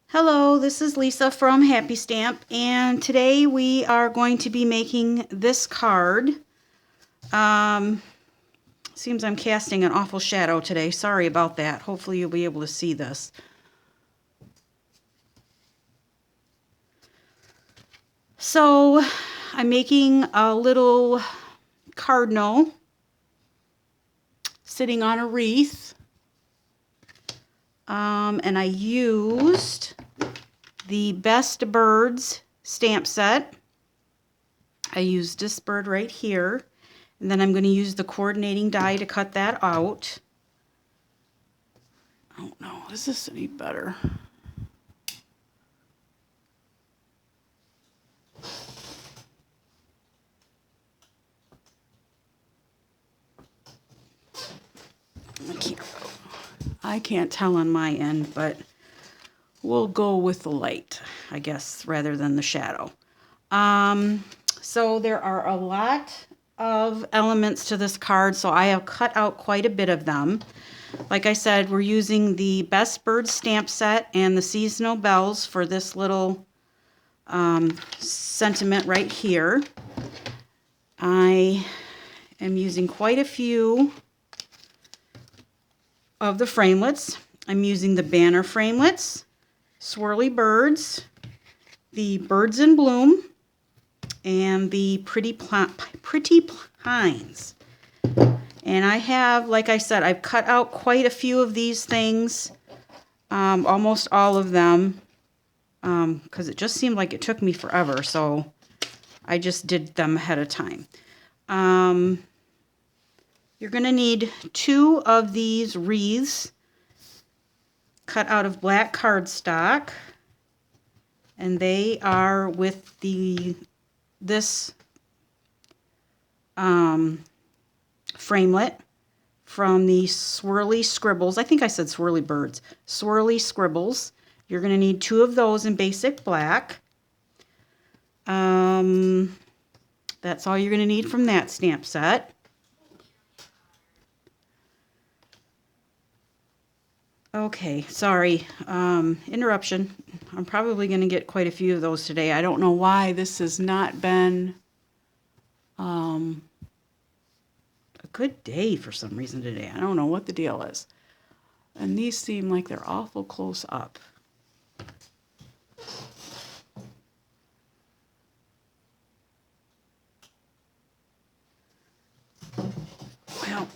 Hello, this is Lisa from Happy Stamp, and today we are going to be making this card. Seems I'm casting an awful shadow today. Sorry about that. Hopefully you'll be able to see this. So I'm making a little cardinal sitting on a wreath, and I used the Best Birds stamp set. I used this bird right here, and then I'm going to use the coordinating die to cut that out. I don't know, is this any better? I can't tell on my end, but we'll go with the light, I guess, rather than the shadow. So there are a lot of elements to this card, so I have cut out quite a bit of them. Like I said, we're using the Best Bird stamp set and the seasonal bells for this little sentiment right here. I am using quite a few of the framelits. I'm using the banner framelits, swirly birds, the birds in bloom, and the pretty pines. And I have, like I said, I've cut out quite a few of these things, almost all of them, because it just seemed like it took me forever, so I just did them ahead of time. You're going to need 2 of these wreaths cut out of black cardstock, and they are with this framelit from the Swirly Scribbles. I think I said Swirly Birds. Swirly Scribbles. You're going to need 2 of those in basic black. That's all you're going to need from that stamp set. Okay, sorry, interruption. I'm probably going to get quite a few of those today. I don't know why this has not been a good day for some reason today. I don't know what the deal is. And these seem like they're awful close up. Well,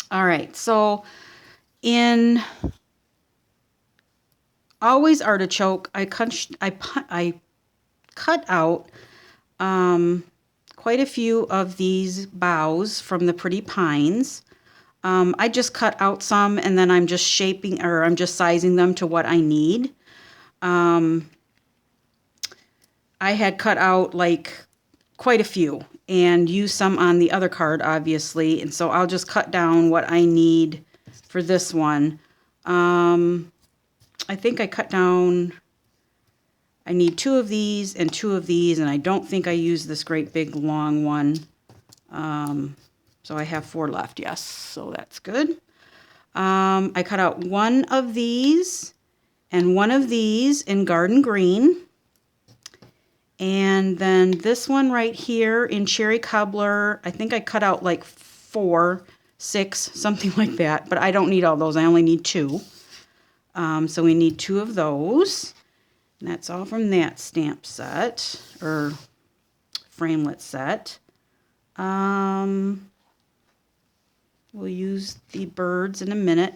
all right, so in Always Artichoke, I cut out quite a few of these boughs from the pretty pines. I just cut out some, and then I'm just shaping, or I'm just sizing them to what I need. I had cut out like quite a few and used some on the other card, obviously, and so I'll just cut down what I need for this one. I think I cut down, I need 2 of these and 2 of these, and I don't think I used this great big long one. So I have 4 left, yes, so that's good. I cut out 1 of these and 1 of these in Garden Green. And then this one right here in Cherry Cobbler, I think I cut out like 4, 6, something like that, but I don't need all those, I only need 2. So we need 2 of those. And that's all from that stamp set, or framelit set. We'll use the birds in a minute.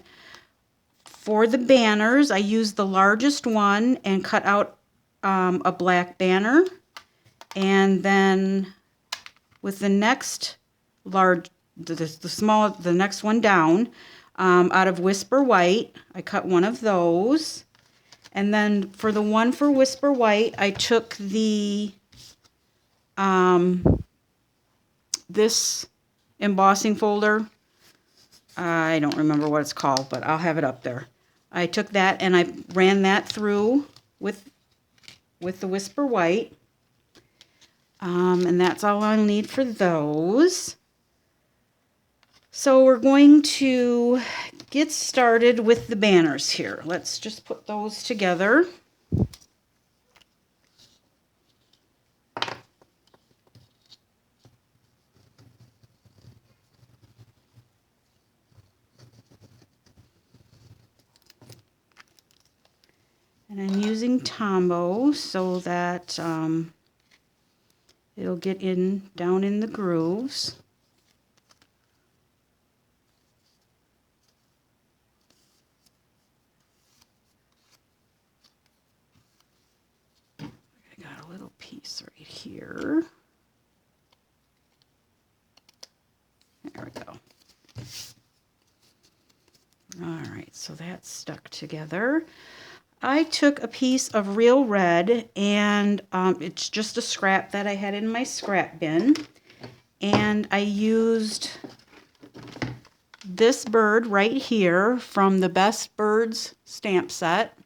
For the banners, I used the largest one and cut out a black banner. And then with the next the next one down, out of Whisper White, I cut 1 of those. And then for the one for Whisper White, I took the this embossing folder. I don't remember what it's called, but I'll have it up there. I took that and I ran that through with the Whisper White. And that's all I'll need for those. So we're going to get started with the banners here. Let's just put those together. And I'm using Tombow so that it'll get in down in the grooves. I got a little piece right here. There we go. All right, so that's stuck together. I took a piece of real red, and it's just a scrap that I had in my scrap bin, and I used this bird right here from the Best Birds stamp set,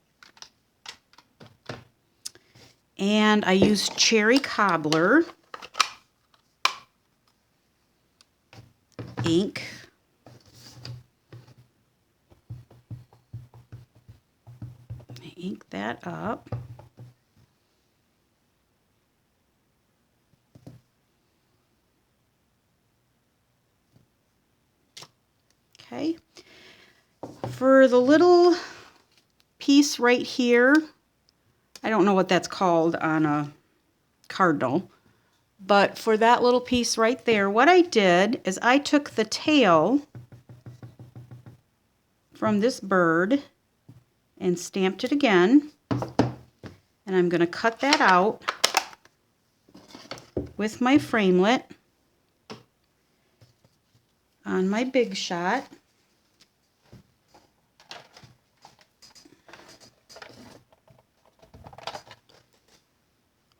and I used Cherry Cobbler ink. Ink that up. Okay. For the little piece right here, I don't know what that's called on a Cardinal, but for that little piece right there, what I did is I took the tail from this bird and stamped it again, and I'm going to cut that out with my framelit on my Big Shot.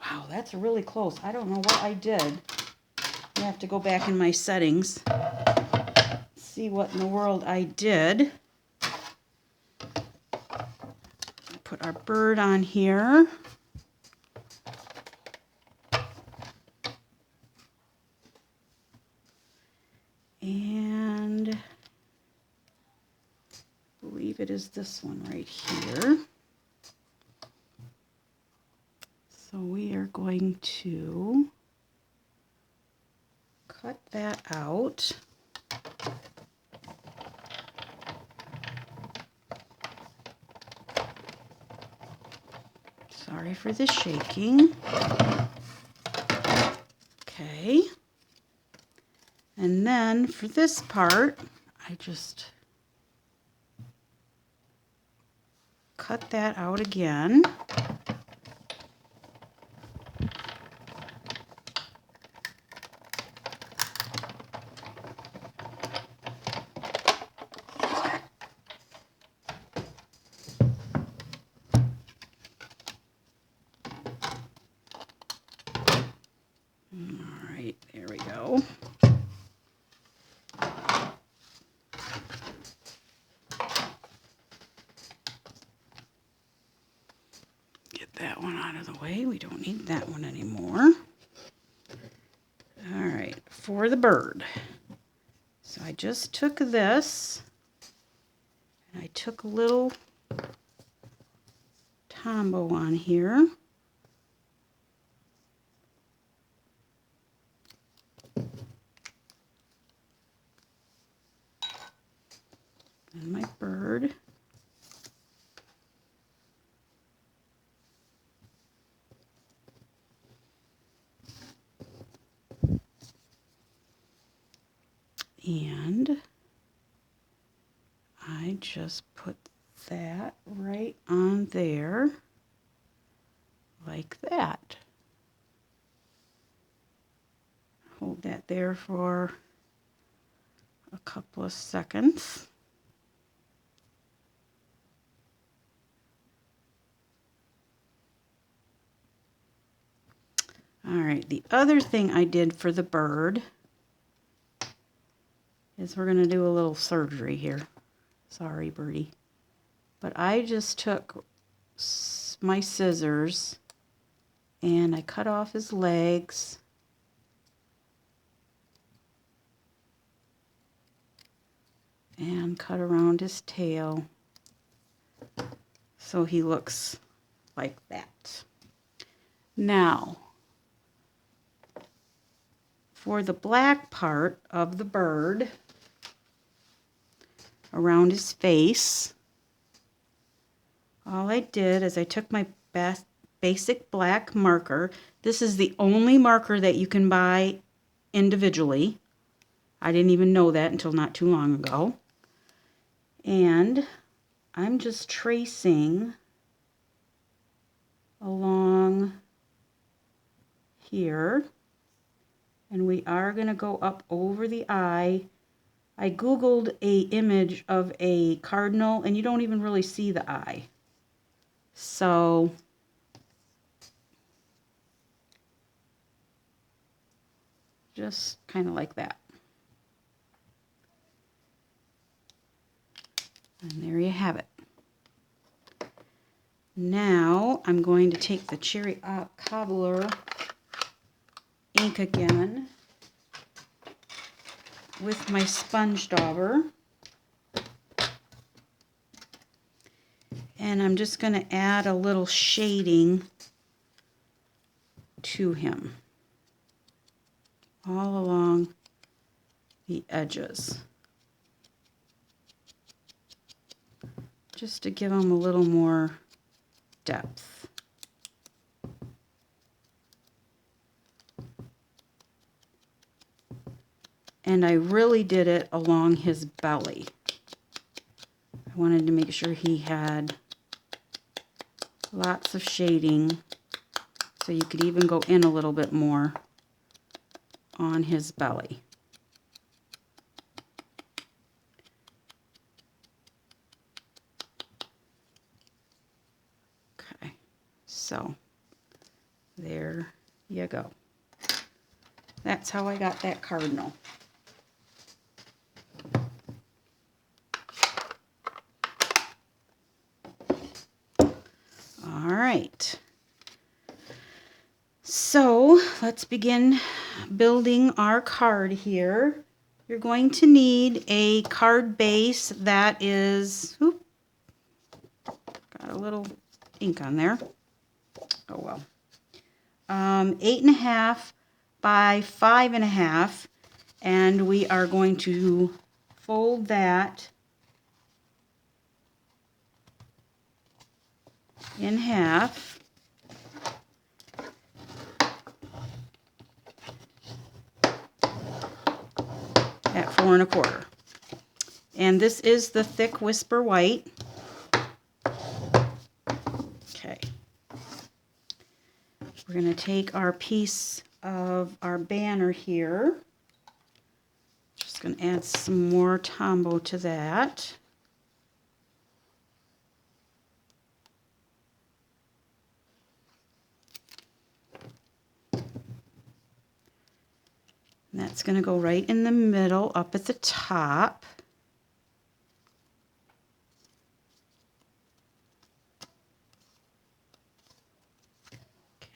Wow, that's really close. I don't know what I did. I have to go back in my settings, see what in the world I did. Put our bird on here. And I believe it is this one right here. So we are going to cut that out. Sorry for the shaking. Okay. And then for this part, I just cut that out again. All right, there we go. Get that one out of the way. We don't need that one anymore. All right, for the bird. So I just took this, and I took a little Tombow on here. And my bird. And I just put that right on there like that. Hold that there for a couple of seconds. All right, the other thing I did for the bird is we're going to do a little surgery here. Sorry, birdie. But I just took my scissors and I cut off his legs. and cut around his tail so he looks like that. Now, for the black part of the bird around his face, all I did is I took my basic black marker. This is the only marker that you can buy individually. I didn't even know that until not too long ago. And I'm just tracing along here. And we are going to go up over the eye. I Googled an image of a cardinal, and you don't even really see the eye. So just kind of like that. And there you have it. Now I'm going to take the cherry cobbler ink again with my sponge dauber. And I'm just going to add a little shading to him all along the edges, just to give him a little more depth. And I really did it along his belly. I wanted to make sure he had lots of shading, so you could even go in a little bit more on his belly. Okay, so there you go. That's how I got that cardinal. All right. So let's begin building our card here. You're going to need a card base that is, got a little ink on there. Oh well. 8.5 by 5.5, and we are going to fold that in half. At 4 1/4. And this is the thick Whisper White. Okay. We're going to take our piece of our banner here. Just going to add some more Tombow to that. And that's going to go right in the middle, up at the top.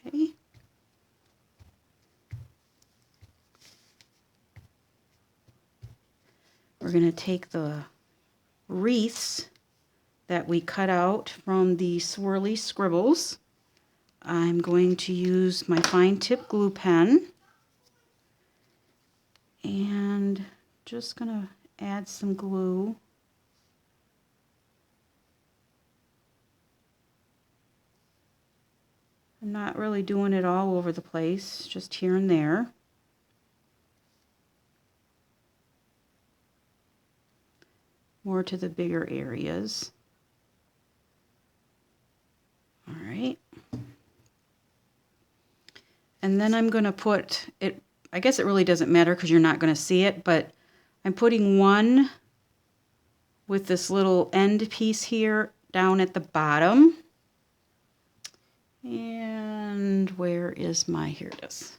Okay. We're going to take the wreaths that we cut out from the swirly scribbles. I'm going to use my fine tip glue pen. And just going to add some glue. I'm not really doing it all over the place, just here and there. More to the bigger areas. All right. And then I'm going to put it, I guess it really doesn't matter because you're not going to see it, but I'm putting one with this little end piece here down at the bottom. And where is my, here it is.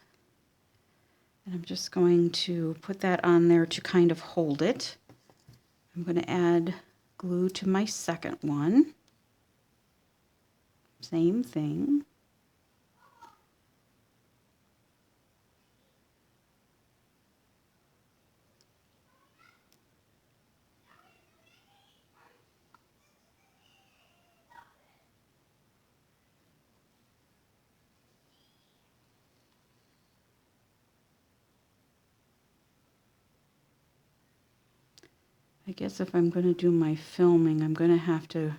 And I'm just going to put that on there to kind of hold it. I'm going to add glue to my second one. Same thing. I guess if I'm going to do my filming, I'm going to have to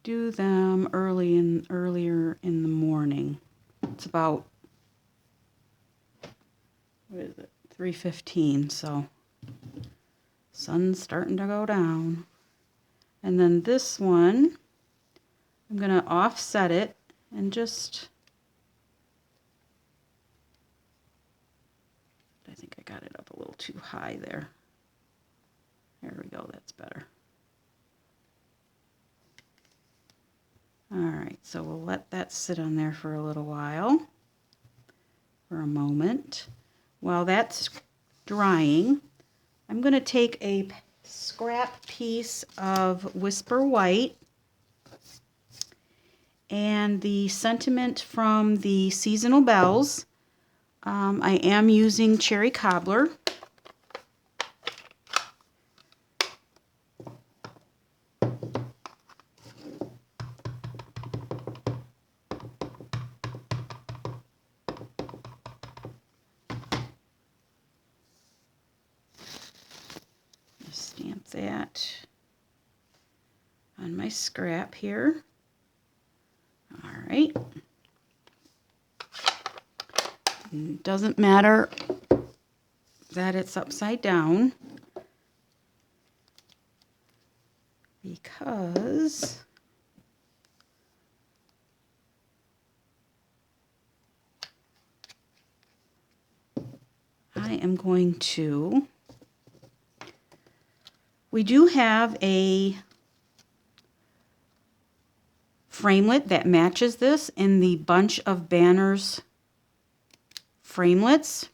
do them earlier in the morning. It's about, what is it, 3:15, so sun's starting to go down. And then this one, I'm going to offset it and just, I think I got it up a little too high there. There we go, that's better. Alright, so we'll let that sit on there for a little while, for a moment. While that's drying, I'm going to take a scrap piece of Whisper White and the sentiment from the Seasonal Bells. I am using Cherry Cobbler. Stamp that on my scrap here. All right. Doesn't matter that it's upside down because I am going to, we do have a framelit that matches this in the Bunch of Banners framelits,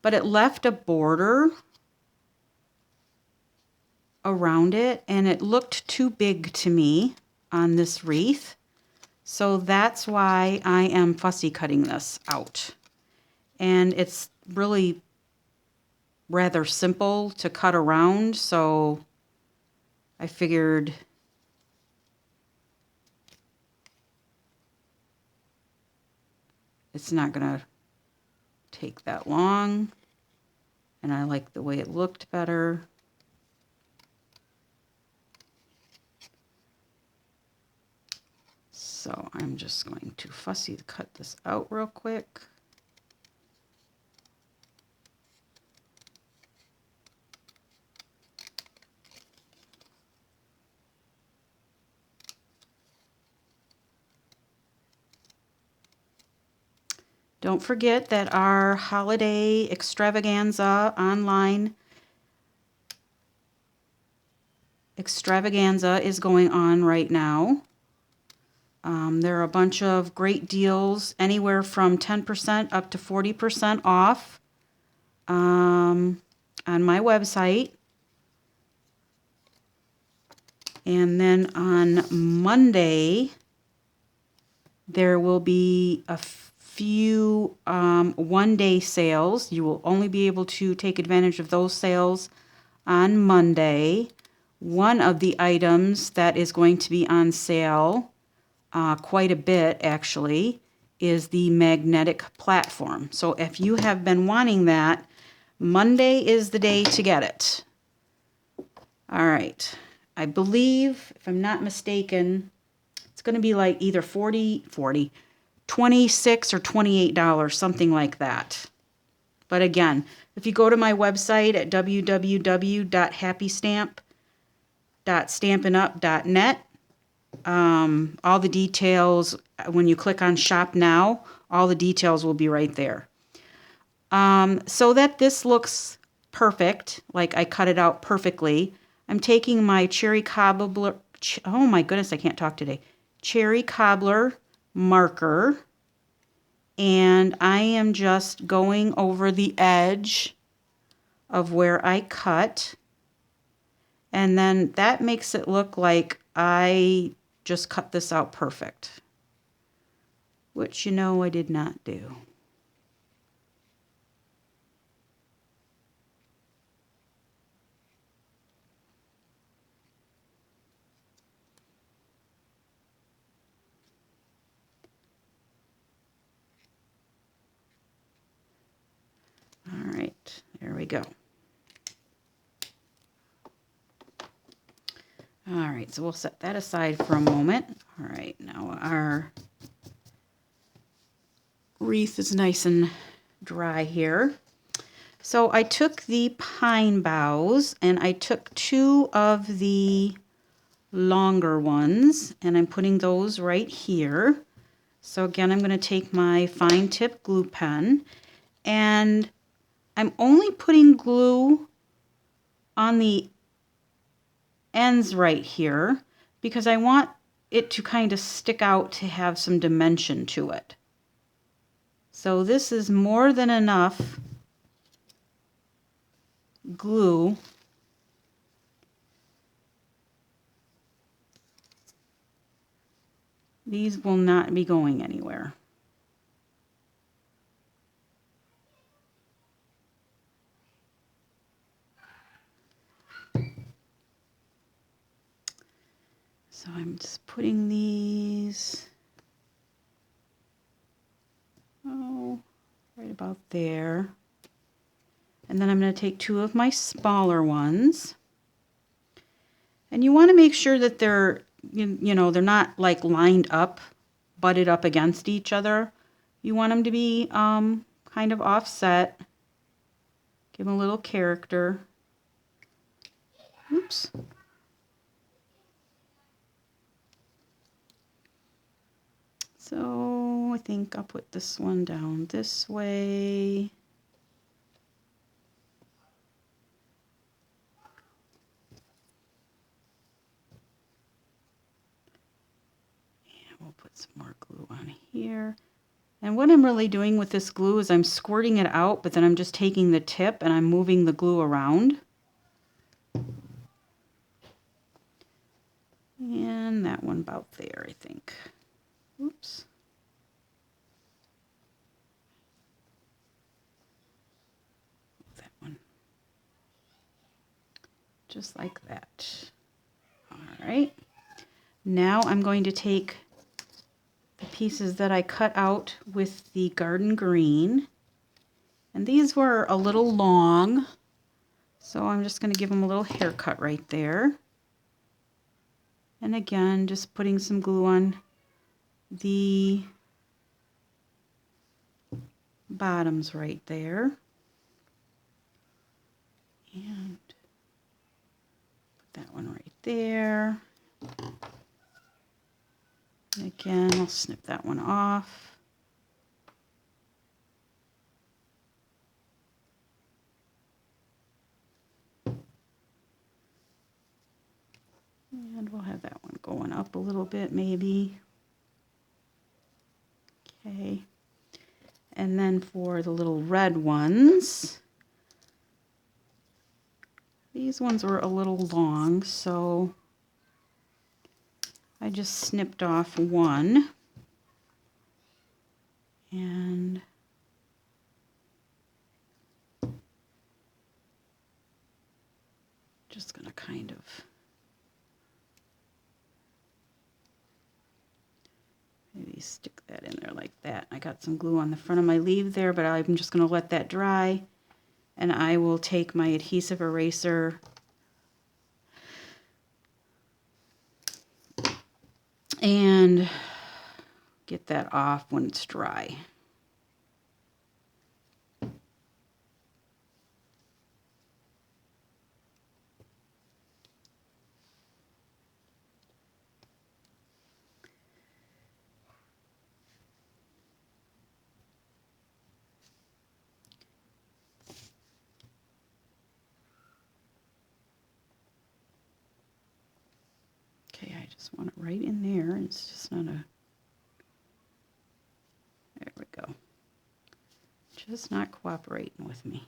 but it left a border around it and it looked too big to me on this wreath. So that's why I am fussy cutting this out. And it's really rather simple to cut around, so I figured it's not gonna take that long, and I like the way it looked better. So I'm just going to fussy cut this out real quick. Don't forget that our holiday extravaganza online extravaganza is going on right now. There are a bunch of great deals, anywhere from 10% up to 40% off on my website. And then on Monday, there will be a few one-day sales. You will only be able to take advantage of those sales on Monday. One of the items that is going to be on sale, quite a bit actually, is the magnetic platform. So if you have been wanting that, Monday is the day to get it. All right. I believe, if I'm not mistaken, it's going to be like either $26 or $28, something like that. But again, if you go to my website at www.happystamp.stampinup.net, all the details, when you click on Shop Now, all the details will be right there. So that this looks perfect, like I cut it out perfectly, I'm taking my Cherry Cobbler, oh my goodness, I can't talk today, Cherry Cobbler marker, and I am just going over the edge of where I cut, and then that makes it look like I just cut this out perfect, which you know I did not do. All right, there we go. All right, so we'll set that aside for a moment. All right, now our wreath is nice and dry here. So I took the pine boughs and I took 2 of the longer ones and I'm putting those right here. So again, I'm going to take my fine tip glue pen and I'm only putting glue on the ends right here because I want it to kind of stick out to have some dimension to it. So this is more than enough glue These will not be going anywhere. So I'm just putting these, right about there. And then I'm going to take 2 of my smaller ones. And you want to make sure that they're, you know, they're not like lined up, butted up against each other. You want them to be kind of offset. Give them a little character. Oops. So I think I'll put this one down this way. And we'll put some more glue on here. And what I'm really doing with this glue is I'm squirting it out, but then I'm just taking the tip and I'm moving the glue around. And that one about there, I think. Oops. That one. Just like that. All right. Now I'm going to take the pieces that I cut out with the garden green. And these were a little long, so I'm just going to give them a little haircut right there. And again, just putting some glue on the bottoms right there. And put that one right there. And again, I'll snip that one off. And we'll have that one going up a little bit maybe. Okay. And then for the little red ones, these ones were a little long, so I just snipped off one. And just going to kind of maybe stick that in there like that. I got some glue on the front of my leaf there, but I'm just going to let that dry. And I will take my adhesive eraser and get that off when it's dry. Okay, I just want it right in there. It's just not a... There we go. Just not cooperating with me.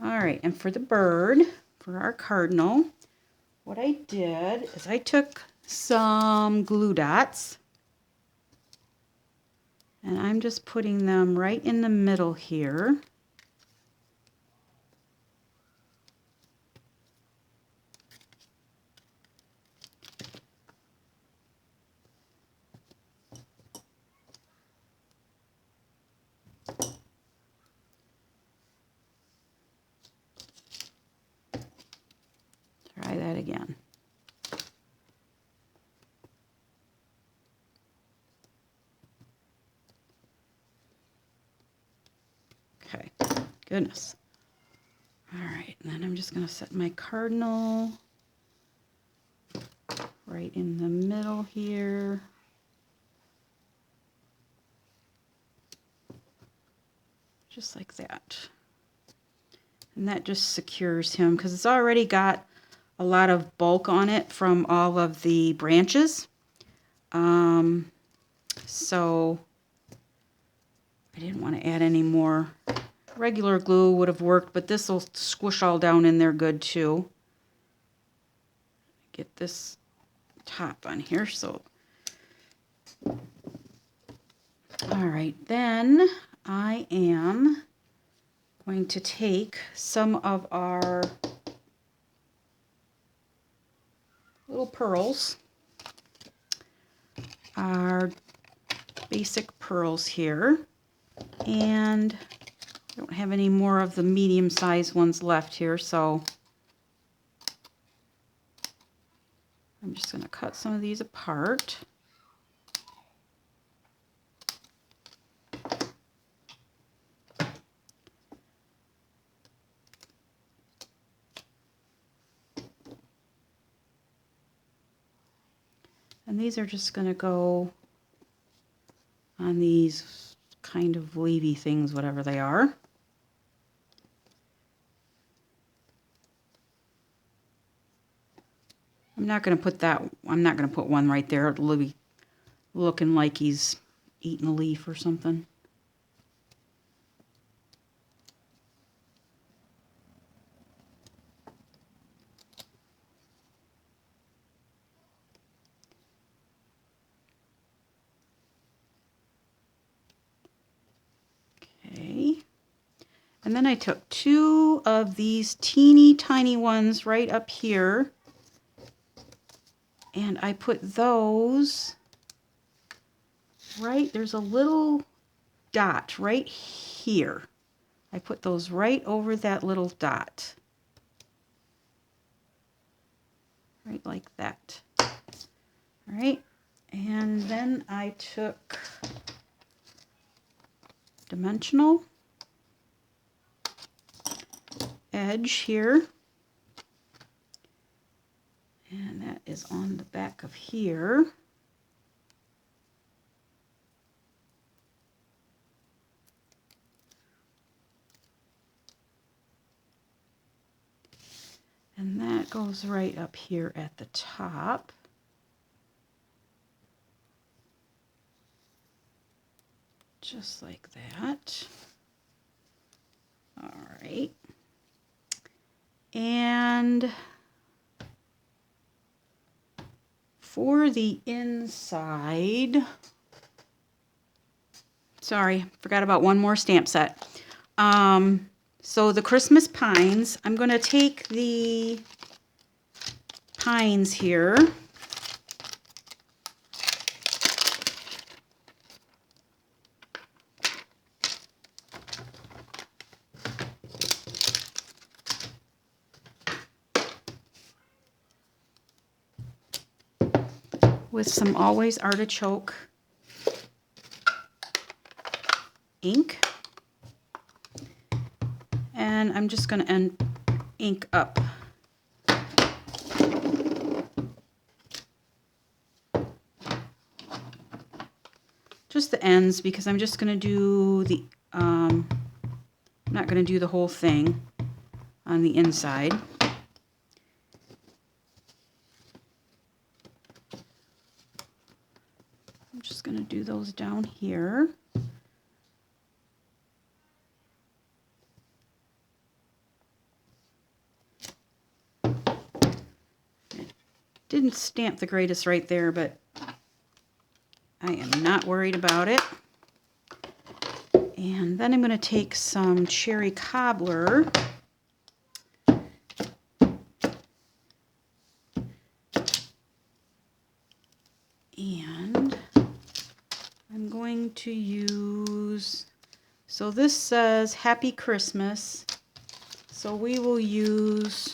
All right, and for the bird, for our cardinal, what I did is I took some glue dots and I'm just putting them right in the middle here. Try that that again. Okay, goodness. All right, and then I'm just going to set my cardinal right in the middle here. Just like that. And that just secures him because it's already got a lot of bulk on it from all of the branches. So I didn't want to add any more. Regular glue would have worked, but this will squish all down in there good too. Get this top on here. So, all right, then I am going to take some of our little pearls, our basic pearls here, and I don't have any more of the medium-sized ones left here, so I'm just going to cut some of these apart. And these are just going to go on these kind of wavy things, whatever they are. I'm not going to put one right there. It'll be looking like he's eating a leaf or something. Okay. And then I took two of these teeny tiny ones right up here, and I put those right, there's a little dot right here. I put those right over that little dot. Right like that. All right, and then I took dimensional edge here, and that is on the back of here. And that goes right up here at the top. Just like that. All right. And for the inside, sorry, forgot about one more stamp set. So the Christmas pines, I'm going to take the pines here. With some Always Artichoke ink. And I'm just going to ink up. Just the ends, because I'm just going to do the, I'm not going to do the whole thing on the inside. I'm just going to do those down here. Didn't stamp the greatest right there, but I am not worried about it. And then I'm going to take some cherry cobbler and I'm going to use, so this says Happy Christmas, so we will use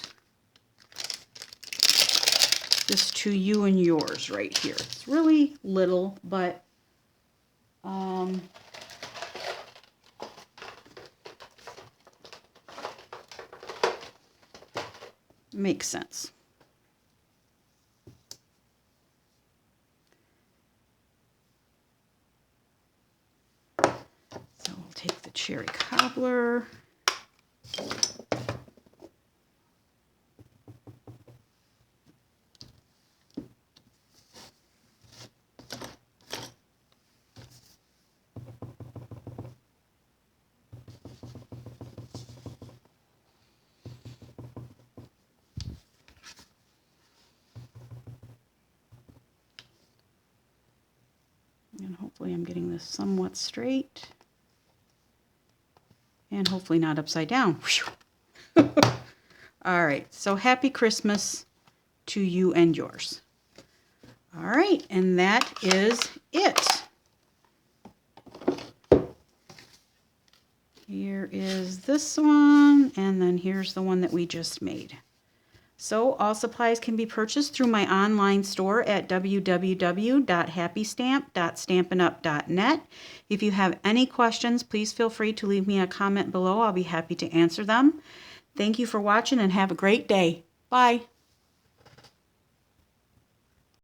this to you and yours right here. It's really little, but makes sense. So we'll take the cherry cobbler. And hopefully I'm getting this somewhat straight. And hopefully not upside down. All right, so happy Christmas to you and yours. All right, and that is it. Here is this one, and then here's the one that we just made. So all supplies can be purchased through my online store at www.happystamp.stampinup.net. If you have any questions, please feel free to leave me a comment below. I'll be happy to answer them. Thank you for watching and have a great day. Bye.